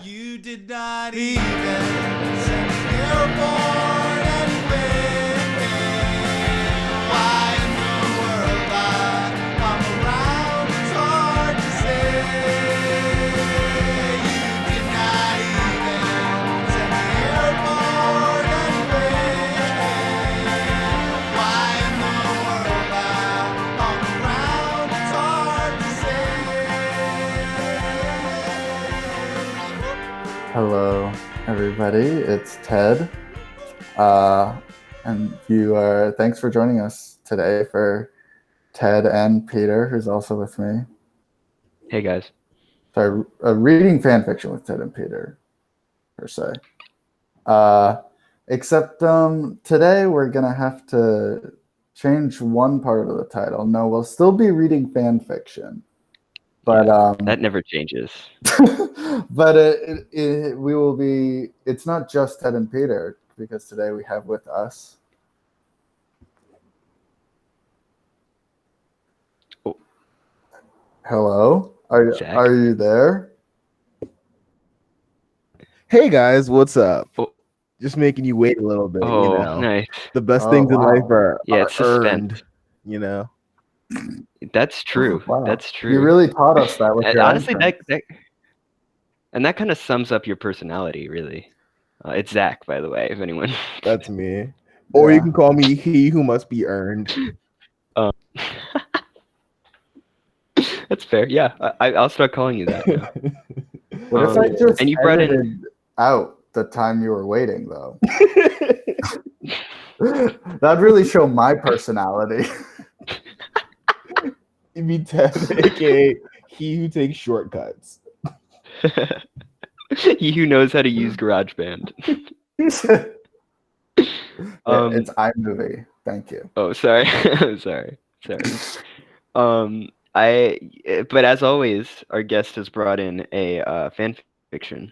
You did not even send me airborne anyway. Why in the world I'm around, it's hard to say. You did not even send me airborne anyway. Why in the world I'm around, it's hard to say. Hello, everybody. It's Ted, and thanks for joining us today for Ted and Peter, who's also with me. Hey guys. Sorry, reading fan fiction with Ted and Peter, per se. Except today we're gonna have to change one part of the title. No, we'll still be reading fan fiction. But that never changes. But we will be. It's not just Ted and Peter, because today we have with us. Oh. Hello, Zack. Are you there? Hey guys, what's up? Oh. Just making you wait a little bit. Nice. The best things in life are it's earned. suspense. That's true. Wow. That's true. You really taught us that with your honestly, entrance. that kind of sums up your personality, really. It's Zack, by the way, if anyone. That's me. Or you can call me he who must be earned. That's fair. Yeah, I'll start calling you that now. What if I just and you brought edited out the time you were waiting, though? That'd really show my personality. You mean Ted, aka he who takes shortcuts. He who knows how to use GarageBand. It's iMovie. Thank you. Oh, sorry. sorry. But as always, our guest has brought in a fan fiction.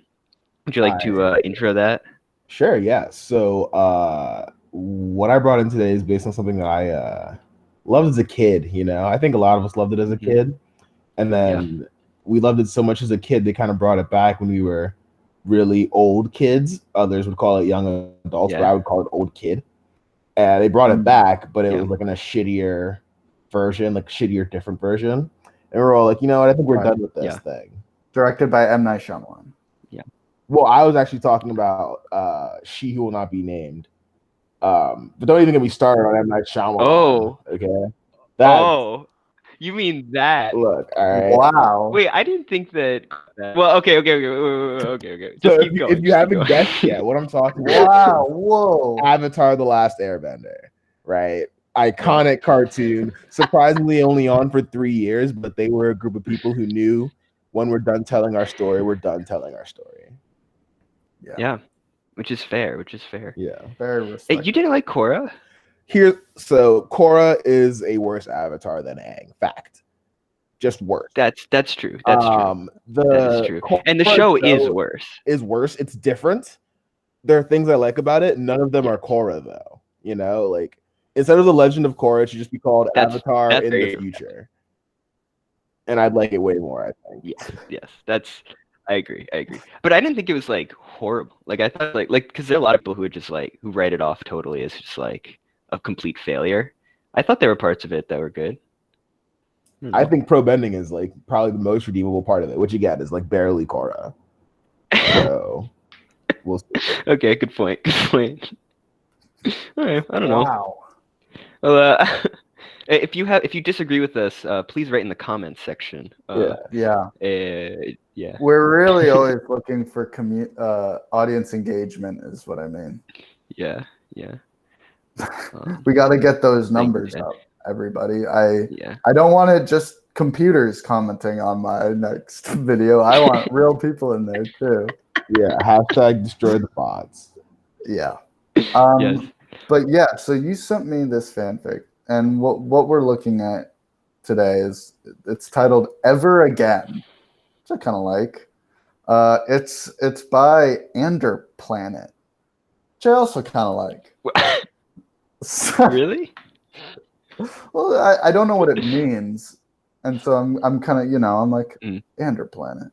Would you like to intro that? Sure, yeah. So what I brought in today is based on something that I loved as a kid. I think a lot of us loved it as a kid. And then we loved it so much as a kid, they kind of brought it back when we were really old kids. Others would call it young adults, but I would call it old kid. And they brought it back, but it was like in a shittier version, like shittier, different version. And we're all like, you know what? I think we're done with this thing. Directed by M. Night Shyamalan. Yeah. Well, I was actually talking about She Who Will Not Be Named. But don't even get me started on M. Night Shyamalan. Oh. Okay. You mean that? Look, all right. Wow. Wait, I didn't think that. Well, okay. Just keep going. If you haven't guessed yet, what I'm talking about? Wow, whoa. Avatar: The Last Airbender, right? Iconic cartoon. Surprisingly, only on for 3 years, but they were a group of people who knew when we're done telling our story, we're done telling our story. Yeah. Which is fair. Yeah. Very respectful. Hey, you didn't like Korra? So Korra is a worse Avatar than Aang. Fact. Just worse. That's true. That is true. And the show is worse. It's different. There are things I like about it. None of them are Korra, though. Like instead of the Legend of Korra, it should just be called Avatar in the Future. And I'd like it way more, I think. Yes. I agree. But I didn't think it was like horrible. Like I thought like because there are a lot of people who would just like who write it off totally as just like a complete failure. I thought there were parts of it that were good. I think pro bending is like probably the most redeemable part of it, which again is like barely Korra. So we'll see. Okay, good point. All right, I don't know. Wow. Well, if you disagree with us, please write in the comments section. Yeah. We're really always looking for audience engagement, is what I mean. Yeah. We got to get those numbers up, everybody. I don't want it just computers commenting on my next video. I want real people in there too. Yeah. # destroy the bots. Yeah. Yes. But yeah, so you sent me this fanfic, and what we're looking at today it's titled Ever Again, which I kind of like. It's by Ander Planet, which I also kind of like. Really? Well, I don't know what it means, and so I'm kind of I'm like Ander Planet.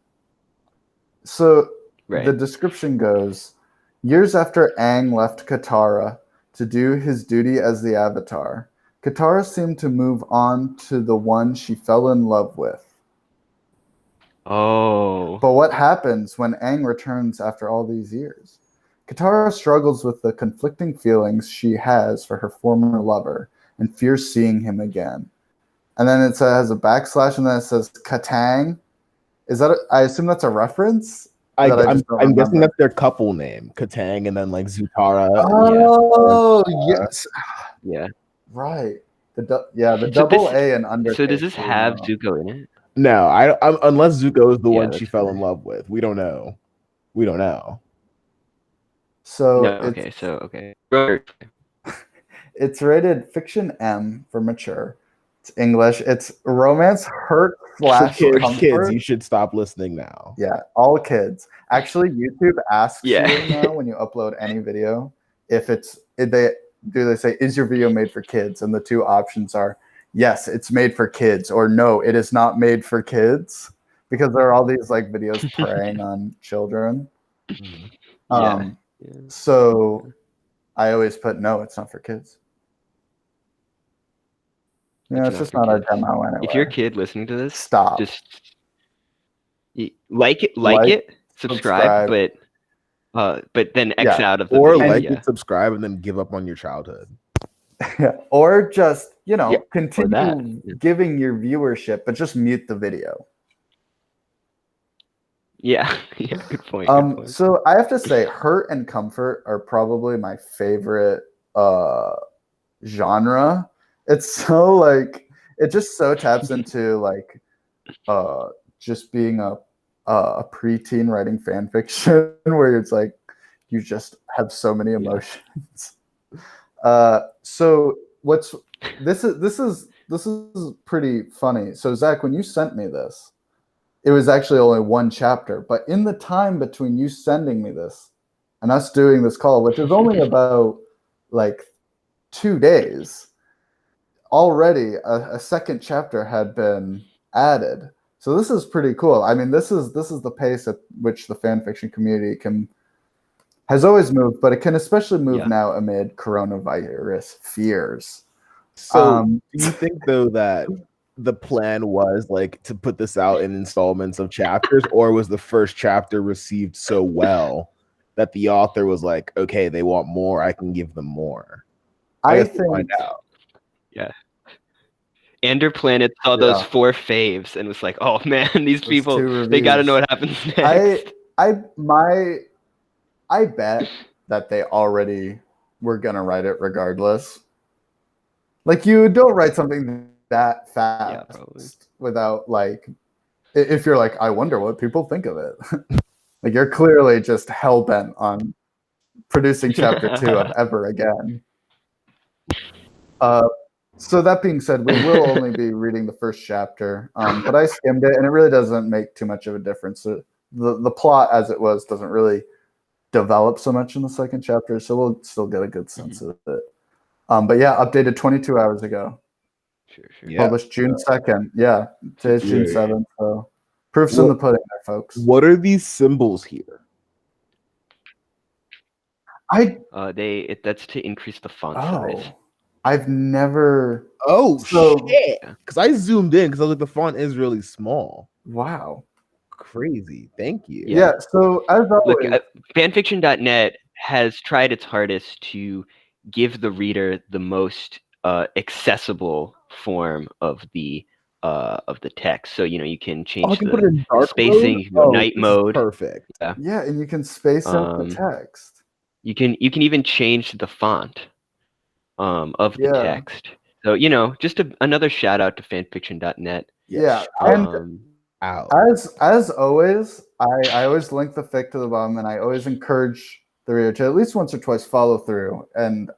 So Right. the description goes, years after Aang left Katara to do his duty as the Avatar, Katara seemed to move on to the one she fell in love with. Oh. But what happens when Aang returns after all these years? Katara struggles with the conflicting feelings she has for her former lover and fears seeing him again. And then it has a backslash, and then it says Katang. Is that? I assume that's a reference. That I just don't I'm guessing remember. that's their couple name, Katang, and then like Zutara. Oh yes, Yeah. right. The So double this- A and under. So does this have Zuko in it? No, I'm unless Zuko is the Yeah, one she that's fell fair. in love with. We don't know. We don't know. So No. Okay. Robert. it's rated fiction M for mature. It's English. It's romance, hurt slash For kids, comfort. you should stop listening now. Yeah, all kids. Actually, YouTube asks Yeah. you now when you upload any video if they say, is your video made for kids? And the two options are yes, it's made for kids, or no, it is not made for kids, because there are all these like videos preying on children. Yeah. So I always put no, it's not for kids. Yeah, it's not just for not our kids. demo anyway. If you're a kid listening to this, Stop. just like it, subscribe, but then X Yeah, out of the Or video. like Yeah. it, subscribe, and then give up on your childhood. Or just, Yeah, continue that. Yeah. giving your viewership, but just mute the video. Yeah. Yeah. Good point. Good point. So I have to say, hurt and comfort are probably my favorite genre. It's so like it just so taps into like just being a preteen writing fan fiction where it's like you just have so many emotions. So this is pretty funny. So Zach, when you sent me this, it was actually only one chapter, but in the time between you sending me this and us doing this call, which is only about like 2 days, already a second chapter had been added. So this is pretty cool. I mean, this is the pace at which the fan fiction community has always moved, but it can especially move now amid coronavirus fears. So do you think though that the plan was like to put this out in installments of chapters, or was the first chapter received so well that the author was like, okay, they want more, I can give them more? I guess we'll think find out. Yeah. Ender Planet saw those 4 faves and was like, "Oh man, these people, they got to know what happens next." I bet that they already were gonna write it regardless. Like, you don't write something that fast without like, if you're like, I wonder what people think of it. Like, you're clearly just hell bent on producing chapter 2 of Ever Again. So that being said, we will only be reading the first chapter, but I skimmed it, and it really doesn't make too much of a difference. The plot as it was doesn't really develop so much in the second chapter, so we'll still get a good sense of it. But yeah, updated 22 hours ago. Sure. Yeah. Published June 2nd. Yeah, today's June 7th. So proof's in the pudding there, folks. What are these symbols here? That's to increase the font size. I've never. Shit! Because I zoomed in because I was like, the font is really small. Wow. Crazy. Thank you. Yeah. So as always, look, fanfiction.net has tried its hardest to give the reader the most accessible form of the text. So you can change the spacing. You can go night mode. Perfect. Yeah, and you can space out the text. You can even change the font of the text. So just another shout out to fanfiction.net. Yeah, and as always, I always link the fic to the bottom, and I always encourage the reader to at least once or twice follow through. And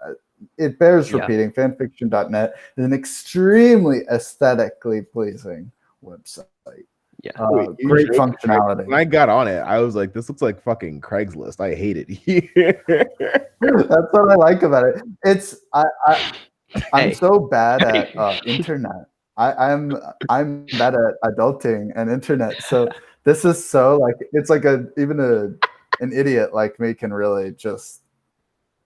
it bears repeating. Fanfiction.net is an extremely aesthetically pleasing website. Yeah, great functionality. When I got on it, I was like, "This looks like fucking Craigslist. I hate it here." That's what I like about it. It's I'm so bad at internet. I'm bad at adulting and internet. So this is so like, it's like even a an idiot like me can really just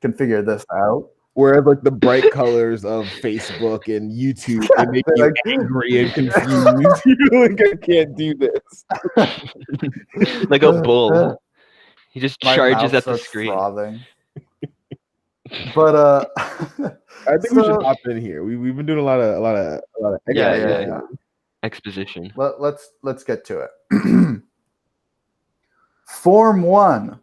can figure this out. Whereas like the bright colors of Facebook and YouTube, they make they're you like- angry and confused. You're like, I can't do this. Like a bull. He just My charges mouth at the starts screen. frothing. But I think we should so- hop in here. We've been doing a lot of Yeah, yeah. Exposition. Let's get to it. Form 1.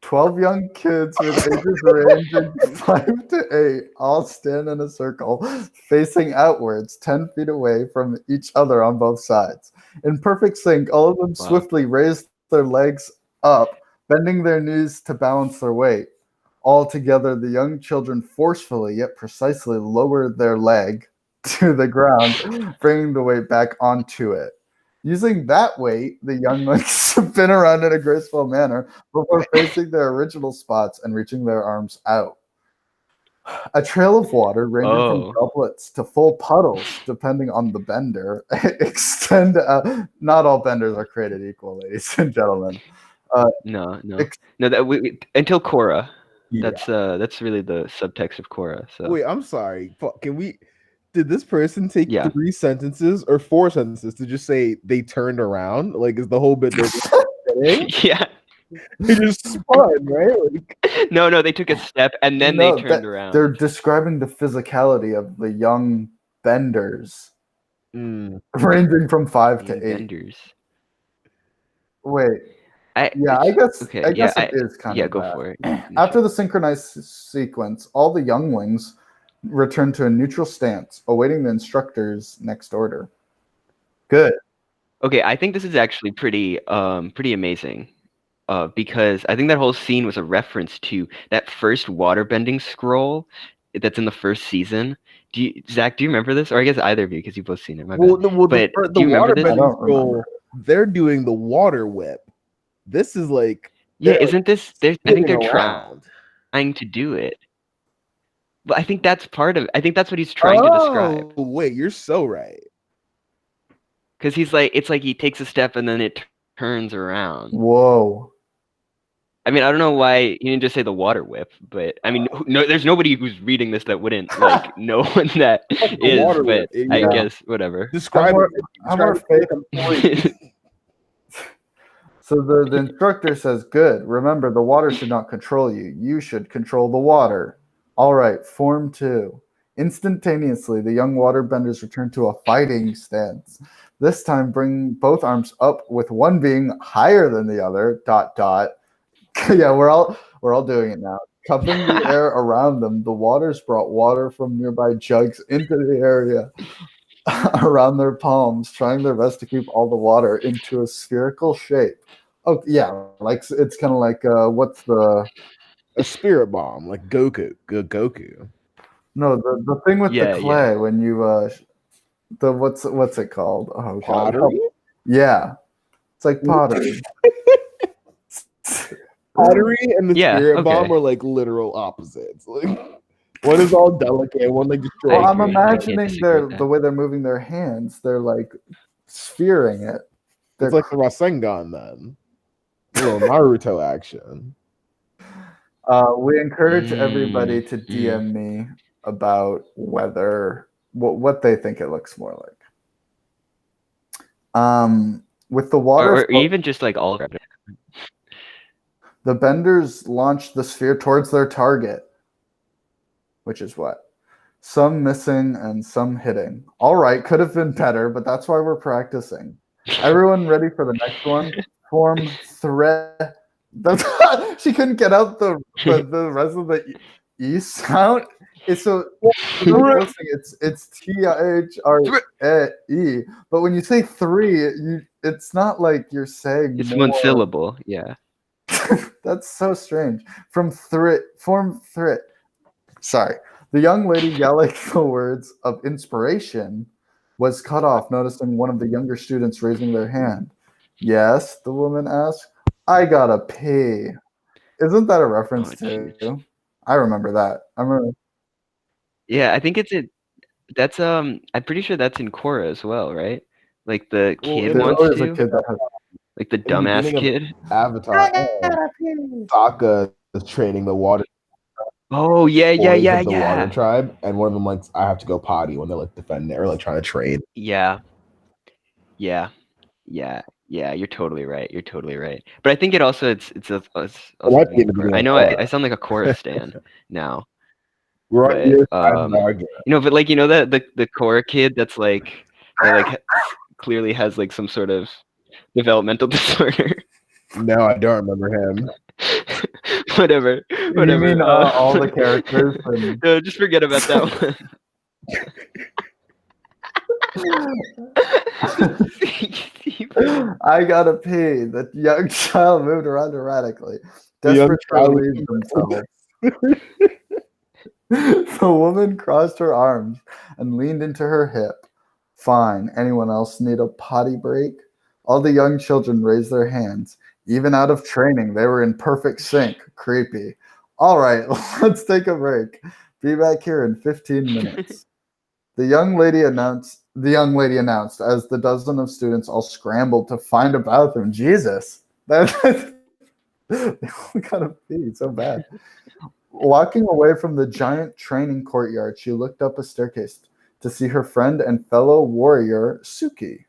12 young kids with ages ranging 5 to 8 all stand in a circle, facing outwards 10 feet away from each other on both sides. In perfect sync, all of them Wow. swiftly raise their legs up, bending their knees to balance their weight. All together, the young children forcefully yet precisely lower their leg to the ground, bringing the weight back onto it. Using that weight, the young legs spin around in a graceful manner before facing their original spots and reaching their arms out. A trail of water ranging from droplets to full puddles, depending on the bender, extend. Not all benders are created equal, ladies and gentlemen. No. Ex- No, that until Korra. Yeah. That's really the subtext of Korra. So Wait, I'm sorry. Can we? Did this person take Yeah. 3 sentences or 4 sentences to just say they turned around? Like, is the whole bit they're just sitting? yeah. They just spun, right? Like, No, they took a step and then No, they turned around. They're describing the physicality of the young benders, ranging from 5 to 8. Benders. Wait. I Okay, guess it is kind of go that. for it. After the synchronized sequence, all the younglings return to a neutral stance, awaiting the instructor's next order. Good. Okay, I think this is actually pretty amazing. Because I think that whole scene was a reference to that first waterbending scroll that's in the first season. Zach, do you remember this? Or I guess either of you, because you've both seen it. My bad. the do you remember this? I waterbending don't scroll, remember. they're doing the water whip. This is like, Yeah, they're, isn't this? I think spinning they're around. trying to do it. But I think that's part of. I think that's what he's trying to describe. Oh, wait, you're so right. Because he's like, it's like he takes a step and then it turns around. Whoa. I mean, I don't know why he didn't just say the water whip, but I mean, no, there's nobody who's reading this that wouldn't like know what that is. water But whip, I yeah. guess whatever. Describe I'm more it. So the instructor says, good. Remember, the water should not control you. You should control the water. All right, form 2. Instantaneously, the young waterbenders return to a fighting stance. This time, bring both arms up with one being higher than the other, ... Yeah, we're all doing it now. Cupping the air around them, the waters brought water from nearby jugs into the area around their palms, trying their best to keep all the water into a spherical shape. Oh yeah, like it's kind of like what's the A spirit bomb, like Goku. no the thing with Yeah, the clay when you the what's it called? Oh god, Pottery? yeah, it's like pottery. Pottery and the Yeah, spirit okay. bomb are like literal opposites. Like, one is all delicate, one like destroys. Well, I'm agree. I can't imagining disagree with that. the way they're moving their hands. They're like sphering it. It's like the Rasengan then. A little Naruto action. We encourage everybody to DM me about whether what they think it looks more like. With the water, or even just like all. the benders launch the sphere towards their target, which is what? Some missing and some hitting. All right, could have been better, but that's why we're practicing. Everyone ready for the next one? Form 3. She couldn't get out the rest of the E sound. It's so it's THRE, but when you say 3, it's not like you're saying It's more. one syllable. Yeah. That's so strange. Form 3. Sorry. The young lady yelling the words of inspiration was cut off, noticing one of the younger students raising their hand. Yes, the woman asked. I gotta pee. Isn't that a reference to? Jeez. I remember that. I remember. Yeah, I think that's I'm pretty sure that's in Korra as well, right? Like the kid There's wants always to. a kid that has. Like the the dumbass beginning of kid. Avatar, Sokka is training the water Oh yeah, yeah, boys yeah, of the water yeah. tribe, and one of them like, I have to go potty when they're like defending or like trying to trade. Yeah. Yeah. Yeah. Yeah, you're totally right. You're totally right. But I think it also it's also might be in the I beginning know of I sound like a chorus stan now. We're on But your side of the argument. but like that the core kid that's like clearly has like some sort of developmental disorder. No, I don't remember him. Whatever. You mean all the characters? No, just forget about that one. I gotta pee. The young child moved around erratically, The young desperate to child relieve themselves. The woman crossed her arms and leaned into her hip. Fine. Anyone else need a potty break? All the young children raised their hands. Even out of training, they were in perfect sync. Creepy. All right, let's take a break. Be back here in 15 minutes. The young lady announced as the dozen of students all scrambled to find a bathroom. Jesus. They all gotta pee so bad. Walking away from the giant training courtyard, she looked up a staircase to see her friend and fellow warrior, Suki.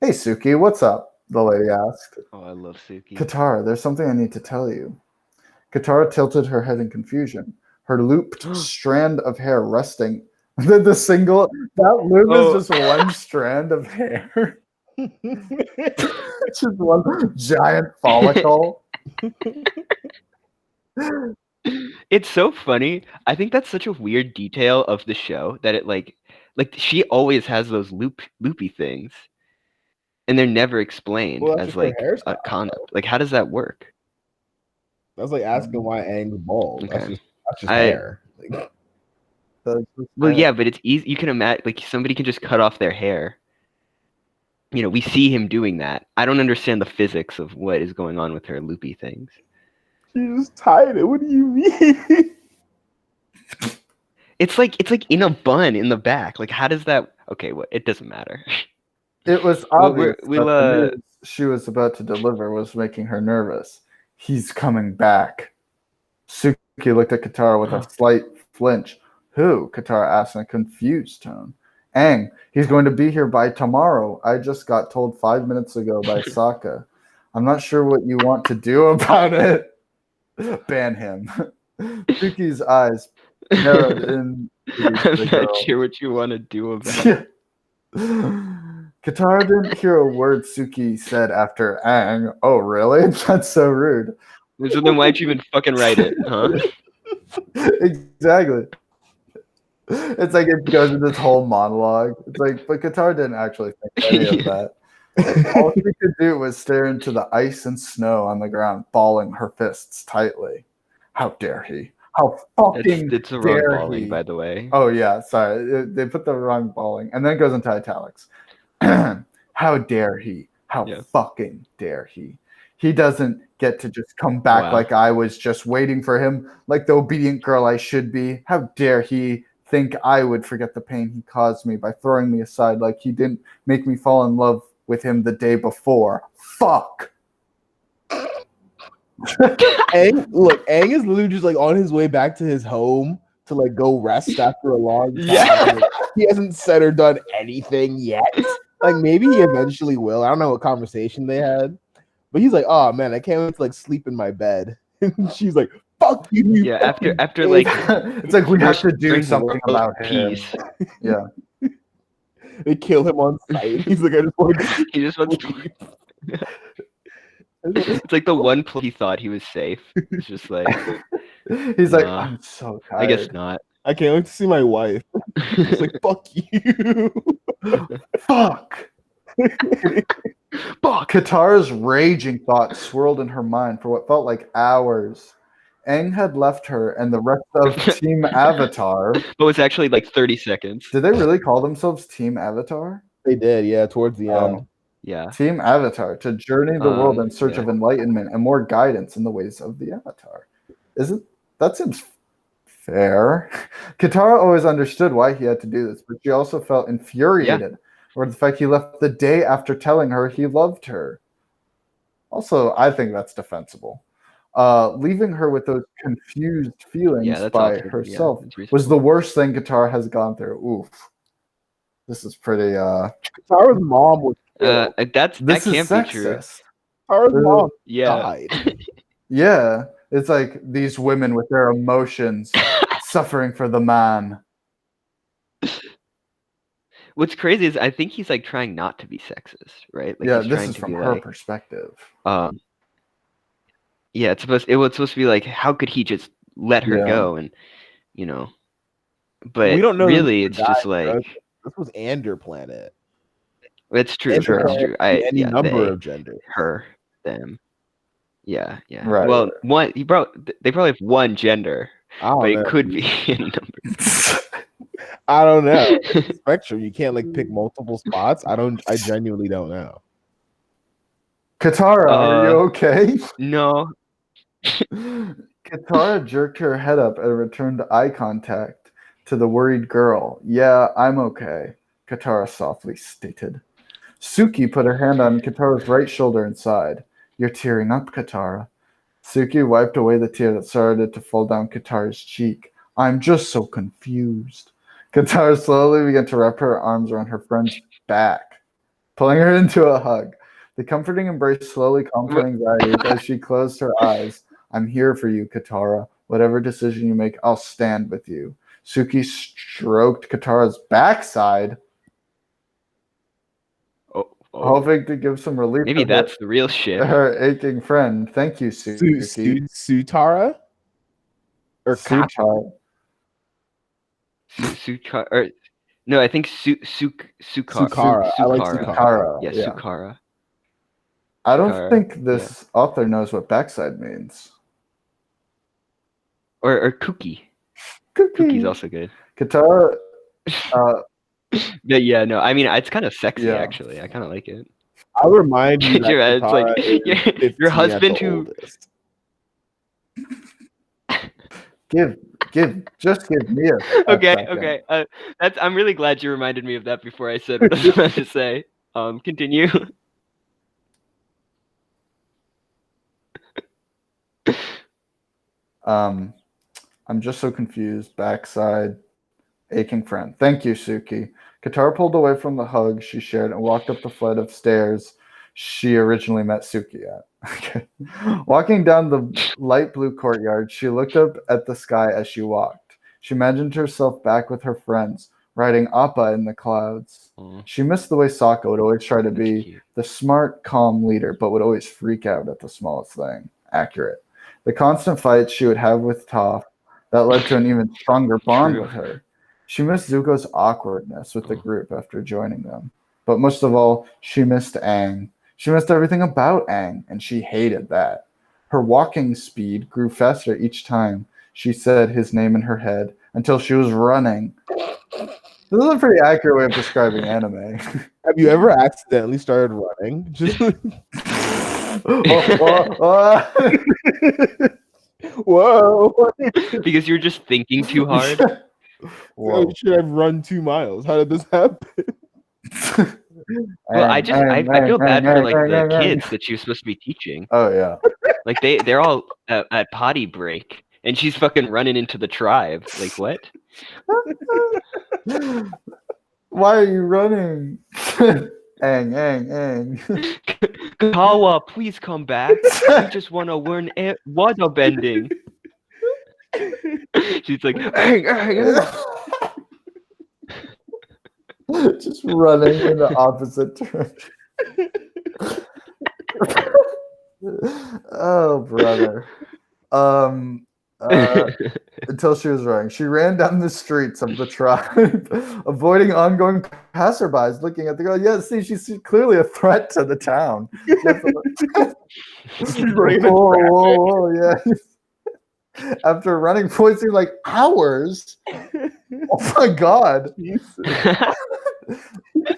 Hey, Suki, what's up? The lady asked. Oh, I love Suki. Katara, there's something I need to tell you. Katara tilted her head in confusion, her looped strand of hair resting. That loop is just one strand of hair. Just one giant follicle. It's so funny. I think that's such a weird detail of the show that it like she always has those loopy things, and they're never explained Well, that's as just her like a hairstyle, concept. Like, how does that work? That's like asking why Aang's bald. Okay. That's just hair. Like, Well, yeah, but it's easy. You can imagine, like, somebody can just cut off their hair. We see him doing that. I don't understand the physics of what is going on with her loopy things. she just tied it. What do you mean? It's like in a bun in the back. Like, how does that? Okay, well, it doesn't matter. It was obvious that the news she was about to deliver was making her nervous. He's coming back. Suki looked at Katara with a slight flinch. Who? Katara asked in a confused tone. Aang, he's going to be here by tomorrow. I just got told 5 minutes ago by Sokka. I'm not sure what you want to do about it. Ban him. Suki's eyes narrowed in. I'm not sure what you want to do about it. Katara didn't hear a word Suki said after Aang. Oh, really? That's so rude. So then why'd you even fucking write it, huh? Exactly. It's like it goes into this whole monologue. It's like, but Katara didn't actually think any of that. All she could do was stare into the ice and snow on the ground, balling her fists tightly. How dare he? How fucking it's the dare wrong balling, he? by the way. Oh yeah, sorry. They put the wrong balling, and then it goes into italics. How dare he? How fucking dare he? He doesn't get to just come back like I was just waiting for him, like the obedient girl I should be. How dare he think I would forget the pain he caused me by throwing me aside like he didn't make me fall in love with him the day before. Fuck. Aang is literally just like on his way back to his home to like go rest after a long time. Yeah. He hasn't said or done anything yet. Like maybe he eventually will. I don't know what conversation they had, but he's like, "Oh man, I can't wait to like sleep in my bed." And she's like, "Fuck you!" Yeah, after like it's like we have to do something about him. Yeah, they kill him on sight. He's like, "I just want to." He just wants to. It's like the one place he thought he was safe. It's just like he's like, I'm so tired. I guess not. I can't wait to see my wife. It's like, fuck you. Fuck. Fuck. Katara's raging thoughts swirled in her mind for what felt like hours. Aang had left her and the rest of Team Avatar. But it's actually like 30 seconds. Did they really call themselves Team Avatar? They did, yeah, towards the end. Yeah. Team Avatar to journey the world in search of enlightenment and more guidance in the ways of the Avatar. That seems fair. Katara always understood why he had to do this, but she also felt infuriated over the fact he left the day after telling her he loved her. Also, I think that's defensible. Leaving her with those confused feelings that's by also, herself that's was reasonable. the worst thing Katara has gone through. Oof. This is pretty Katara's mom was killed. that this is can't be true. sexist. Katara's mom Yeah. died. Yeah. It's like these women with their emotions suffering for the man. What's crazy is I think he's like trying not to be sexist, right? Like Yeah, he's this trying is to from be her like, perspective. yeah, it's supposed to be like, how could he just let her Yeah. go? And you know, but We don't know. really, it's just like this was Ander planet. it's true. Ander It's planet true. could be any number They, of genders. her, them. Yeah. Right. Well, they probably have one gender, I don't but know. it could be any number. I don't know. It's a spectrum. You can't like pick multiple spots. I genuinely don't know. Katara, are you okay? No. Katara jerked her head up and returned eye contact to the worried girl. Yeah, I'm okay, Katara softly stated. Suki put her hand on Katara's right shoulder and sighed. You're tearing up, Katara. Suki wiped away the tear that started to fall down Katara's cheek. I'm just so confused. Katara slowly began to wrap her arms around her friend's back, pulling her into a hug. The comforting embrace slowly calmed her anxieties as she closed her eyes. I'm here for you, Katara. Whatever decision you make, I'll stand with you. Suki stroked Katara's backside, hoping to give some relief Maybe to that's the real shit. her aching friend. Thank you, Suki. Sutara? Or Sutara. Sukara. Or, no, I think Sukara. I like Sukara. Yeah, Sukara. I don't think this author knows what backside means. Or Cookie. Cookie's also good. Katara. Yeah, no, I mean, it's kind of sexy, actually. I kind of like it. I'll remind you that it's like your husband who... Just give me a Okay. I'm really glad you reminded me of that before I said what I was about to say. Continue. I'm just so confused. Backside, aching friend. Thank you, Suki. Katara pulled away from the hug she shared and walked up the flight of stairs she originally met Suki at. Okay. Walking down the light blue courtyard, she looked up at the sky as she walked. She imagined herself back with her friends, riding Appa in the clouds. She missed the way Sokka would always try to be the smart, calm leader, but would always freak out at the smallest thing. Accurate. The constant fights she would have with Toph that led to an even stronger bond with her. She missed Zuko's awkwardness with the group after joining them. But most of all, she missed Aang. She missed everything about Aang, and she hated that. Her walking speed grew faster each time she said his name in her head until she was running. This is a pretty accurate way of describing anime. Have you ever accidentally started running? Just Whoa. Because you're just thinking too hard. So should I've run 2 miles? How did this happen? Well, I feel bad for like the kids that she was supposed to be teaching. Oh yeah. Like they're all at potty break, and she's fucking running into the tribe. Like what? Why are you running? Aang. Kawa, please come back. We just want to learn water bending. She's like, Aang. Just running in the opposite direction. Oh, brother. Until she was running. She ran down the streets of the tribe, avoiding ongoing passerbys looking at the girl. Yeah, see, she's clearly a threat to the town. Whoa, yeah. After running for it seemed like hours. Oh my god.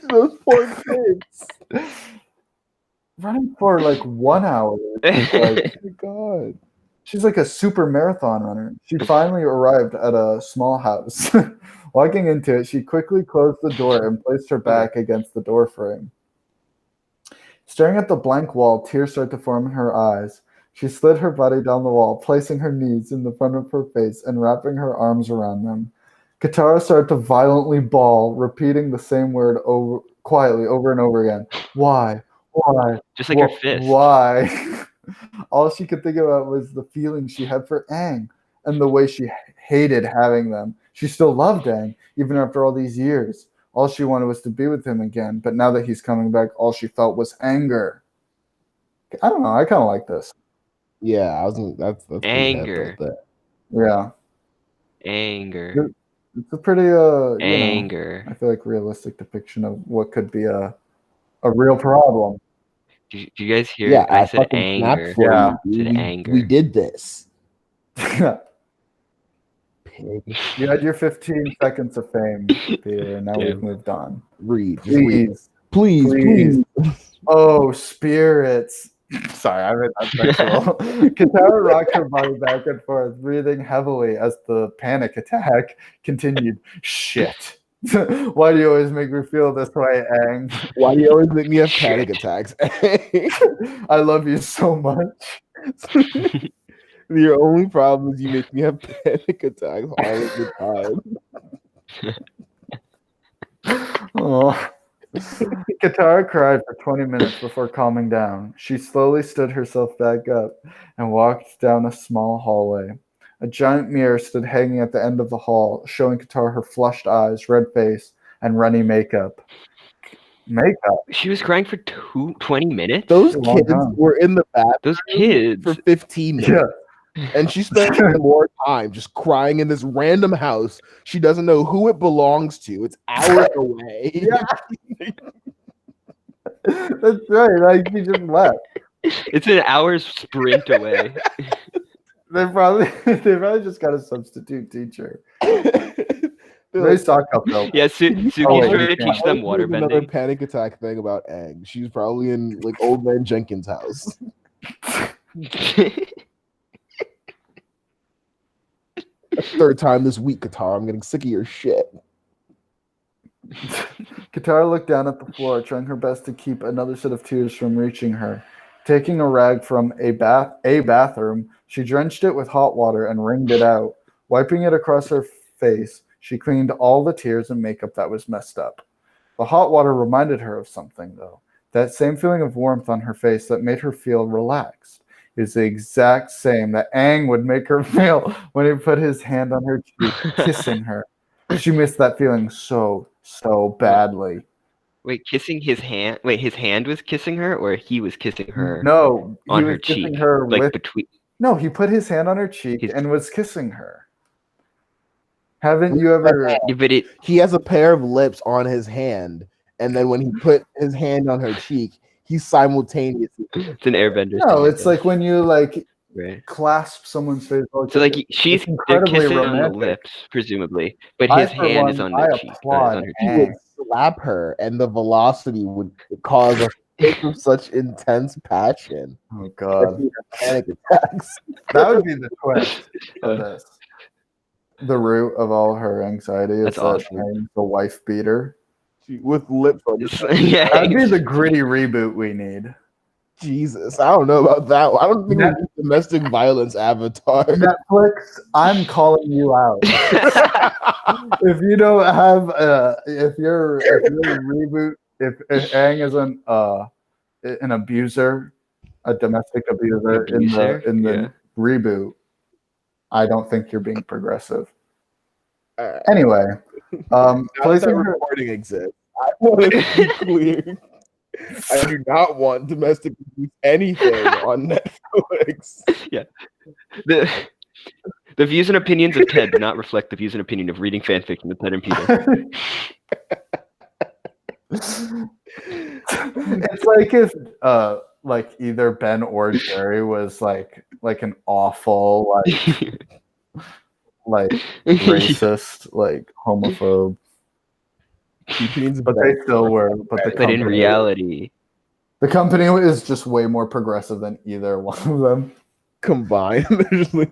Those poor kids. Running for like 1 hour. Like, oh my god. She's like a super marathon runner. She finally arrived at a small house. Walking into it, she quickly closed the door and placed her back against the door frame. Staring at the blank wall, tears start to form in her eyes. She slid her body down the wall, placing her knees in the front of her face and wrapping her arms around them. Katara started to violently bawl, repeating the same word quietly over and over again. Why? Why? Just like her fist. Why? All she could think about was the feeling she had for Aang and the way she hated having them. She still loved Aang, even after all these years. All she wanted was to be with him again, but now that he's coming back, all she felt was anger. I don't know. I kind of like this. Yeah, I was. That's pretty Anger. heavy right Yeah, Anger. it's a pretty Anger. I feel like realistic depiction of what could be a real problem. Do you guys hear? Yeah, I I said fucking snapped anger. for Yeah. you. Said We, anger. we did this. You had your 15 seconds of fame, Peter, and now we've Damn. moved on. Read, just read. Please. Please. Oh, spirits. Sorry, I read that sexual. Katara rocked her body back and forth, breathing heavily as the panic attack continued. Shit. Why do you always make me feel this way, Aang? Why do you always make me have panic attacks? I love you so much. Your only problem is you make me have panic attacks all of the time. Oh. Katara cried for 20 minutes before calming down. She slowly stood herself back up and walked down a small hallway. A giant mirror stood hanging at the end of the hall, showing Katara her flushed eyes, red face, and runny makeup. Makeup? She was crying for 20 minutes? Those a long kids time. were in the bathroom Those kids. for 15 minutes. Yeah. And she spent more time just crying in this random house. She doesn't know who it belongs to. It's hours away. Yeah. That's right. Like, she just left. It's an hour's sprint away. They probably just got a substitute teacher. They're They like, suck up though. Yeah, Suki's Oh, wait, trying to yeah. teach them There's another waterbending. panic attack thing about Egg. She's probably in like old man Jenkins' house. Third time this week, Katara. I'm getting sick of your shit. Katara looked down at the floor, trying her best to keep another set of tears from reaching her. Taking a rag from a bathroom, she drenched it with hot water and wringed it out. Wiping it across her face, she cleaned all the tears and makeup that was messed up. The hot water reminded her of something, though. That same feeling of warmth on her face that made her feel relaxed is the exact same that Aang would make her feel when he put his hand on her cheek, kissing her. She missed that feeling so badly. Wait, kissing his hand? Wait, his hand was kissing her, or he was kissing her? No, on he her was kissing cheek, her like with. between. No, he put his hand on her cheek His- and was kissing her. Haven't you ever? Yeah, but it. He has a pair of lips on his hand, and then when he put his hand on her cheek, he simultaneously. It's an airbender. No, thing, it's like when you like right. clasp someone's face. So like she's they're incredibly kissing on the romantic. lips, presumably, but I, his for hand is one, on I the cheek. applaud On her He cheek. would slap her, and the velocity would cause a fit of such intense passion. Oh that God, he would have panic attacks. that would be the twist of this. The root of all her anxiety is That's that awesome. Aang's the wife beater. With lips on his Yeah, That'd be the gritty reboot we need. Jesus, I don't know about that one. I don't think it's a domestic violence avatar. Netflix, I'm calling you out. If you don't have if your reboot, if Aang is an abuser, a domestic abuser, in the Yeah. reboot, I don't think you're being progressive. Alright. Anyway, Now that placing that her, recording exists, I want to be clear. I do not want domestic abuse anything on Netflix. The views and opinions of Ted do not reflect the views and opinion of reading fanfiction with Ted and Peter. it's like if like either Ben or Jerry was like an awful like racist, like homophobe. But they still were. But the But in reality, the company is just way more progressive than either one of them. Combined, they're just like,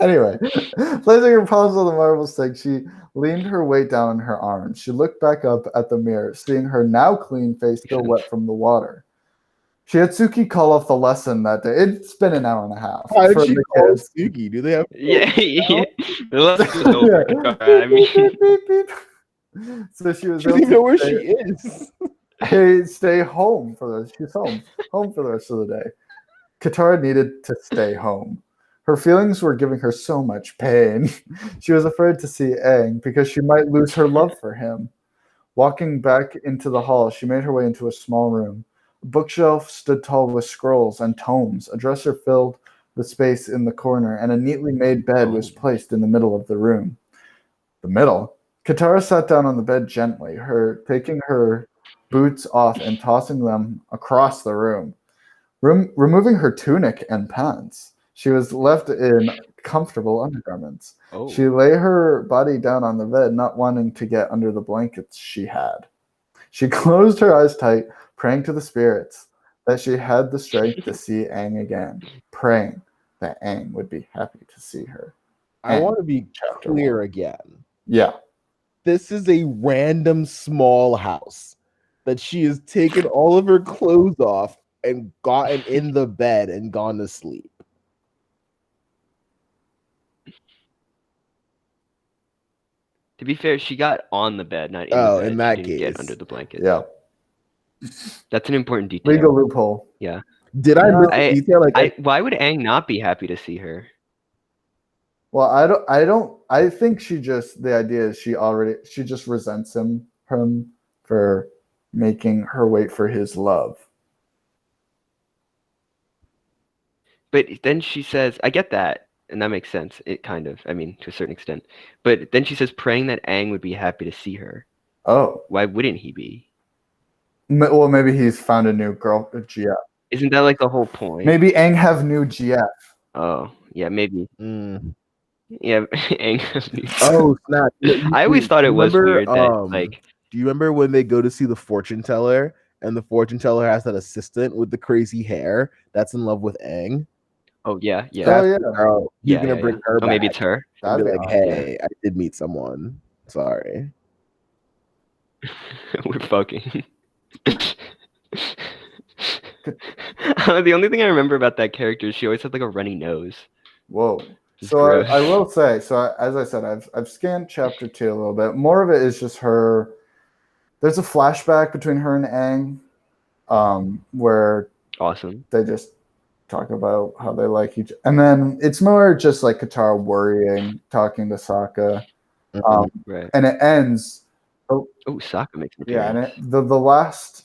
Anyway, placing her palms on the marble stick, she leaned her weight down on her arms. She looked back up at the mirror, seeing her now clean face still wet from the water. She had Suki call off the lesson that day. It's been an hour and a half How for did she the call kids. Suki? Do they have? Yeah, yeah. The lesson was over, Katara. I mean, Beep, beep, beep. So she was She doesn't even know where she is. stay home for the she's home for the rest of the day. Katara needed to stay home. Her feelings were giving her so much pain. She was afraid to see Aang because she might lose her love for him. Walking back into the hall, she made her way into a small room. A bookshelf stood tall with scrolls and tomes. A dresser filled the space in the corner, and a neatly made bed was placed in the middle of the room. The middle? Katara sat down on the bed gently, taking her boots off and tossing them across the room. Removing her tunic and pants. She was left in comfortable undergarments. oh, She lay her body down on the bed, not wanting to get under the blankets she had. She closed her eyes tight, praying to the spirits that she had the strength to see Aang again, praying that Aang would be happy to see her. I Aang, want to be chapter clear 1. again. Yeah. This is a random small house that she has taken all of her clothes off and gotten in the bed and gone to sleep. to be fair, she got on the bed, not in Oh, the bed. in that she didn't get case. under the blanket. Yeah. That's an important detail. Legal loophole. Yeah. Did I miss I- a detail? Like, Why would Aang not be happy to see her? Well, I think the idea is she just resents him for making her wait for his love. But then she says, I get that, and that makes sense. It kind of, I mean, to a certain extent. But then she says, praying that Aang would be happy to see her. Oh. Why wouldn't he be? Well, maybe he's found a new girl, GF. Isn't that like the whole point? Maybe Aang have new GF. Oh, yeah, maybe. mm. Yeah, Aang has new. Oh snap! I always thought it was remember, weird that, like, do you remember when they go to see the fortune teller and the fortune teller has that assistant with the crazy hair that's in love with Aang? oh, yeah, yeah. Oh, yeah. the girl. He's Yeah, gonna yeah, bring yeah. her Oh, maybe back it's her. and be That'd be like, awesome. "Hey, I did meet someone. Sorry." We're fucking. The only thing I remember about that character is she always had like a runny nose. Whoa. It's So gross. I will say, as I said, I've scanned chapter 2 a little bit. More of it is just her. There's a flashback between her and Aang, where Awesome. they just talk about how they like each, and then it's more just like Katara worrying, talking to Sokka, Right. and it ends. Oh, Sokka makes an Yeah, appearance. and the last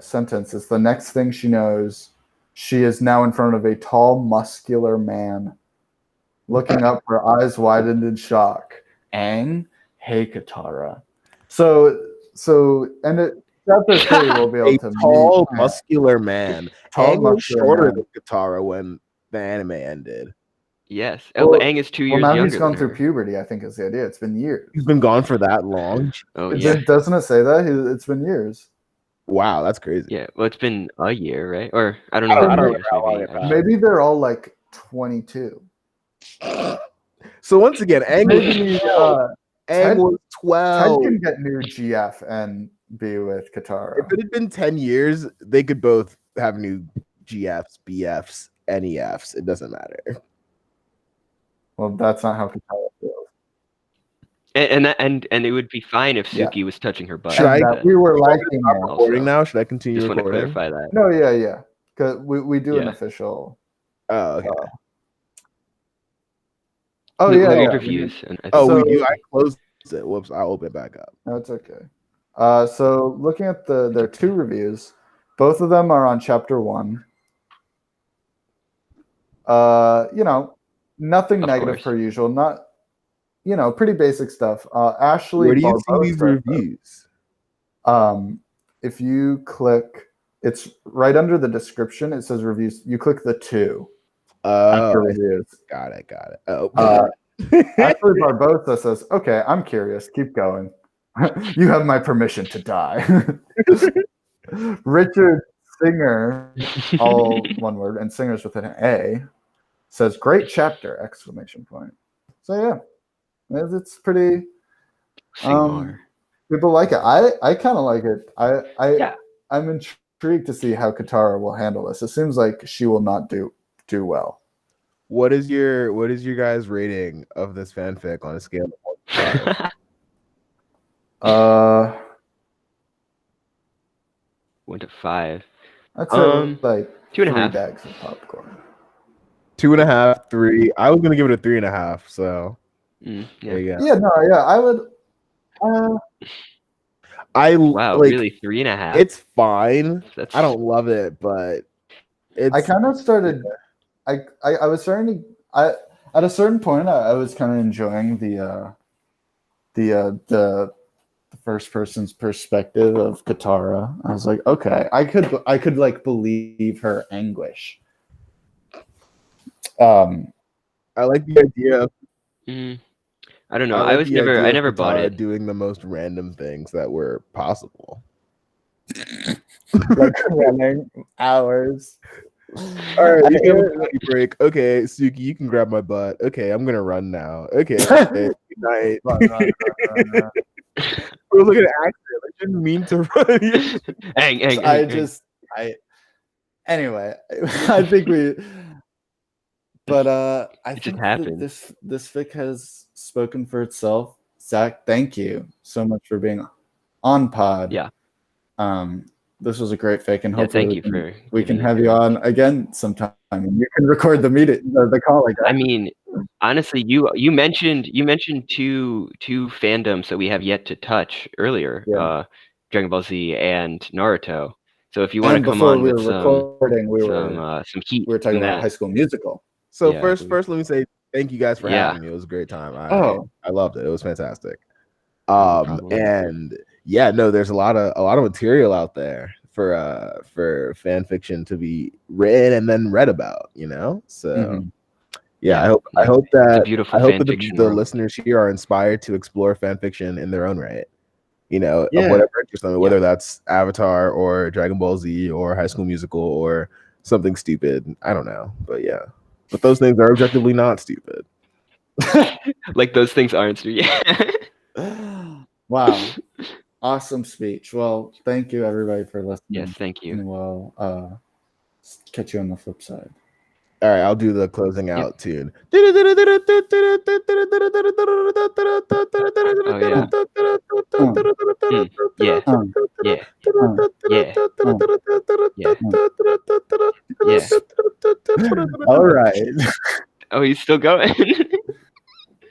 sentence is the next thing she knows, she is now in front of a tall, muscular man. Looking up, her eyes widened in shock. Aang, hey Katara. So and chapter 3 will be able A to tall, meet muscular man. Tall, Aang was muscular shorter man. than Katara when the anime ended. Yes. Well, Aang is 2 Well, years now younger he's gone than through her. puberty, I think is the idea. It's been years. He's been gone for that long. Oh, yeah. Doesn't it say that? It's been years. Wow, that's crazy. Yeah. Well, it's been a year, right? Or I don't know. I don't how many know years, how long maybe. it passed. Maybe they're all like 22. So once again, Aang Maybe was 12. Ted- Aang was Ted 12. can get new GF and be with Katara. If it had been 10 years, they could both have new GFs, BFs, NEFs. It doesn't matter. Well, that's not how Katara feels. And it would be fine if Yeah. Suki was touching her butt. Should I- And that we were liking Stop it. recording now? Should I continue Just want to recording? clarify that. No, yeah. Because we do an Yeah. official. Oh, okay. Oh, we yeah. read yeah. reviews. And I Oh, think- we do. I closed it. Whoops. I'll open it back up. No, it's okay. So looking at their 2 reviews, both of them are on chapter 1. Nothing Of negative course. per usual. Not, pretty basic stuff. Ashley Where do you see Barbosa, these reviews? if you click, it's right under the description. It says reviews. You click the 2 after Oh, reviews. got it. Oh, Ashley Barbosa says, "Okay, I'm curious. Keep going. You have my permission to die." Richard Singer, all one word, and Singer's with an A, says, "Great chapter!" Exclamation point. So yeah, It's pretty. Sing more. People like it. I kind of like it. Yeah. I'm intrigued to see how Katara will handle this. It seems like she will not do well. What is your guys' rating of this fanfic on a scale of 1 to 5? 1 to 5. I'd say like 2.5 bags of popcorn. 2.5, 3. I was gonna give it a 3.5. So yeah. there you go. Yeah, no, yeah, I would. Wow, like, really 3.5. It's fine. That's I don't love it, but it's. I kind of started. I was starting to. At a certain point, I was kind of enjoying the first person's perspective of Katara. I was like, okay, I could like believe her anguish. I like the idea of. I don't know. I never bought Katara it. doing the most random things that were possible. Like running hours. All right, you can have a coffee break. Okay, Suki, you can grab my butt. Okay, I'm gonna run now. Okay, good night. Run. It was like an accident. I didn't mean to run. Anyway, I think we. But I It think just happened. this fic has spoken for itself. Zach, thank you so much for being on pod. Yeah. This was a great fic, and Yeah, hopefully thank we you can for have you on again sometime, and you can record the call again. I mean, honestly, you mentioned two fandoms that we have yet to touch earlier. Yeah. Dragon Ball Z and Naruto. So if you want to come before on we with were recording, some heat, we were talking from about that. High School Musical. So Yeah. first, let me say thank you guys for having me. It was a great time. I loved it. It was fantastic. No problem. And yeah, no, there's a lot of material out there for fan fiction to be read and then read about, you know. So yeah, I hope that the listeners here are inspired to explore fan fiction in their own right. You know, of whatever interest them, whether that's Avatar or Dragon Ball Z or High School Musical or something stupid. I don't know, but yeah, but those things are objectively not stupid. Like those things aren't stupid. Wow. Awesome speech. Well, thank you everybody for listening. Yes, thank you. And we'll catch you on the flip side. All right, I'll do the closing out tune. All right. Oh, he's still going.